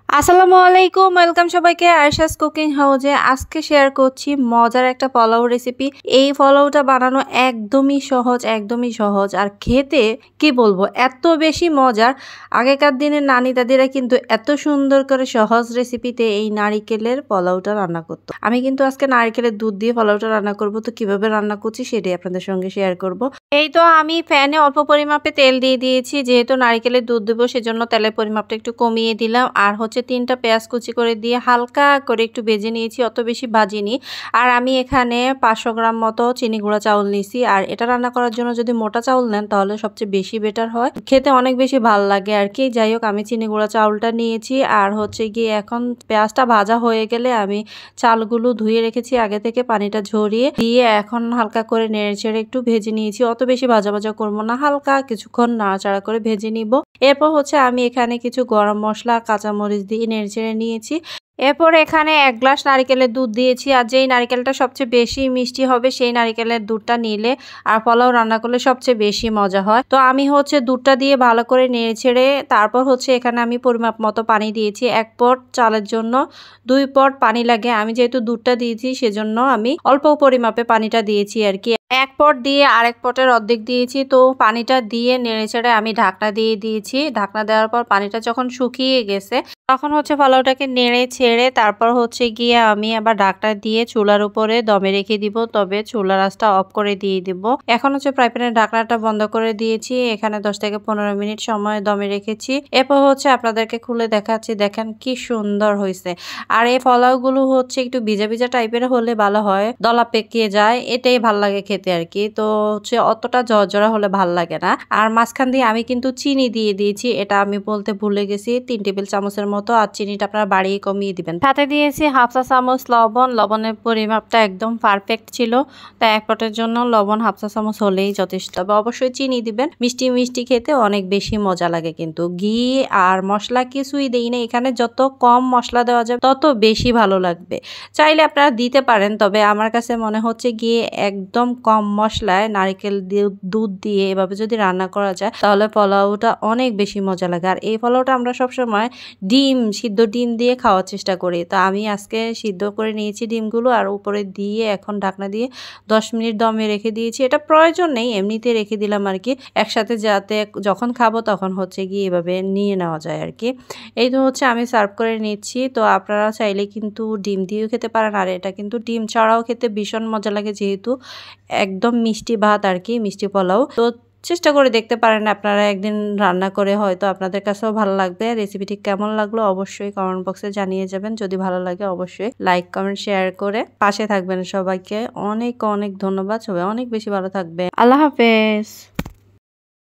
আসসালামু আলাইকুম, ওয়েলকাম সবাইকে আয়েশাস কুকিং হাউজে। আজকে শেয়ার করছি মজার একটা পোলাও রেসিপি। এই পোলাওটা বানানো একদমই সহজ আর খেতে কি বলবো এত বেশি মজার। আগেকার দিনের নানি দাদিরা কিন্তু এত সুন্দর করে সহজ রেসিপিতে এই নারিকেলের পোলাওটা রান্না করতো। আমি কিন্তু আজকে নারিকেলের দুধ দিয়ে পোলাওটা রান্না করব। তো কিভাবে রান্না করছি সেটাই আপনাদের সঙ্গে শেয়ার করব। এই তো আমি প্যানে অল্প পরিমাপে তেল দিয়ে দিয়েছি, যেহেতু নারিকেলের দুধ দেবো সেজন্য তেলের পরিমাপটা একটু কমিয়ে দিলাম। আর হচ্ছে 3টা পেঁয়াজ কুচি করে দিয়ে হালকা করে একটু ভেজে নিয়েছি, অত বেশি ভাজিনি। আর আমি এখানে 500 গ্রাম মতো চিনি গুঁড়া চাউল নিয়েছি। আর এটা রান্না করার জন্য যদি মোটা চাউল নেন তাহলে সবচেয়ে বেশি বেটার হয়, খেতে অনেক বেশি ভালো লাগে আর কি। যাই হোক, আমি চিনি গুঁড়া চাউলটা নিয়েছি। আর হচ্ছে গিয়ে এখন পেঁয়াজটা ভাজা হয়ে গেলে আমি চালগুলো ধুয়ে রেখেছি আগে থেকে, পানিটা ঝরিয়ে দিয়ে এখন হালকা করে নেড়েচেড়ে একটু ভেজে নিয়েছি। অত বেশি ভাজা ভাজা করবো না, হালকা কিছুক্ষণ নাড়াচাড়া করে ভেজে নিব। এরপর হচ্ছে আমি এখানে কিছু গরম মশলা কাঁচামরিচ দিয়ে নেড়েচেড়ে নিয়েছি। এরপর এখানে 1 গ্লাস নারিকেলের দুধ দিয়েছি। আর যেই নারিকেলটা সবচেয়ে বেশি মিষ্টি হবে সেই নারিকেলের দুধটা নিলে আর পোলাও রান্না করলে সবচেয়ে বেশি মজা হয়। তো আমি হচ্ছে দুধটা দিয়ে ভালো করে নেড়েচেড়ে তারপর হচ্ছে এখানে আমি পরিমাপ মতো পানি দিয়েছি। 1 পট চালের জন্য 2 পট পানি লাগে। আমি যেহেতু দুধটা দিয়েছি সেজন্য আমি অল্প পরিমাপে পানিটা দিয়েছি আর কি। 1 পট দিয়ে আরেক পটের অর্ধেক দিয়েছি। তো পানিটা দিয়ে নেড়েচেড়ে আমি ঢাকনা দিয়ে দিয়েছি। ঢাকনা দেওয়ার পর পানিটা যখন শুকিয়ে গেছে তখন হচ্ছে পোলাওটাকে নেড়ে ছেড়ে তারপর হচ্ছে গিয়ে আমি আবার ঢাকনা দিয়ে চুলার উপরে দমে রেখে দিব, তবে চুলার আঁচটা অফ করে দিয়ে দিব। এখন হচ্ছে ফ্রাই প্যানের ঢাকনাটা বন্ধ করে দিয়েছি। এখানে 10 থেকে 15 মিনিট সময় দমে রেখেছি। এরপর হচ্ছে আপনাদেরকে খুলে দেখাচ্ছি, দেখেন কি সুন্দর হয়েছে। আর এই পোলাওগুলো হচ্ছে একটু ভিজা ভিজা টাইপের হলে ভালো হয়, দলা পেকিয়ে যায়, এটাই ভাল লাগে খেতে আর কি। তো হচ্ছে অতটা ঝরঝরা হলে ভাল লাগে না। আর মাঝখান দিয়ে আমি কিন্তু চিনি দিয়ে দিয়েছি, এটা আমি বলতে ভুলে গেছি, 3 টেবিল চামচের মতো। আর চিনিটা আপনারা বাড়িয়ে কমিয়ে দিবেন। সাথে দিয়েছি 1/2 চা চামচ লবণ। লবণের পরিমাপটা একদম পারফেক্ট ছিল, তাই 1 পটের জন্য লবণ 1/2 চা চামচ হলেই যথেষ্ট। তবে অবশ্যই চিনি দিবেন, মিষ্টি মিষ্টি খেতে অনেক বেশি মজা লাগে। কিন্তু ঘি আর মশলা কিছুই দেই না এখানে, যত কম মশলা দেওয়া যাবে তত বেশি ভালো লাগবে। চাইলে আপনারা দিতে পারেন, তবে আমার কাছে মনে হচ্ছে গিয়ে একদম কম মশলায় নারকেল দুধ দিয়ে এভাবে যদি রান্না করা যায় তাহলে পোলাওটা অনেক বেশি মজা লাগে। আর এই পোলাওটা আমরা সবসময় সিদ্ধ ডিম দিয়ে খাওয়ার চেষ্টা করি। তো আমি আজকে সিদ্ধ করে নিয়েছি ডিমগুলো, আর উপরে দিয়ে এখন ঢাকনা দিয়ে 10 মিনিট দমে রেখে দিয়েছি। এটা প্রয়োজন নেই, এমনিতে রেখে দিলাম আর কি, একসাথে যাতে যখন খাবো তখন হচ্ছে গিয়ে এভাবে নিয়ে নেওয়া যায় আর কি। এই তো হচ্ছে আমি সার্ভ করে নিচ্ছি। তো আপনারা চাইলে কিন্তু ডিম দিয়েও খেতে পারেন, আর এটা কিন্তু ডিম ছাড়াও খেতে ভীষণ মজা লাগে, যেহেতু একদম মিষ্টি ভাত আর কি, মিষ্টি পোলাও। তো চেষ্টা করে দেখতে পারেন আপনারা একদিন রান্না করে, হয়তো আপনাদের কাছেও ভালো লাগবে। রেসিপিটি কেমন লাগলো অবশ্যই কমেন্ট বক্সে জানিয়ে যাবেন। যদি ভালো লাগে অবশ্যই লাইক কমেন্ট শেয়ার করে পাশে থাকবেন। সবাইকে অনেক অনেক ধন্যবাদ। সবাই অনেক বেশি ভালো থাকবে। আল্লাহ হাফেজ।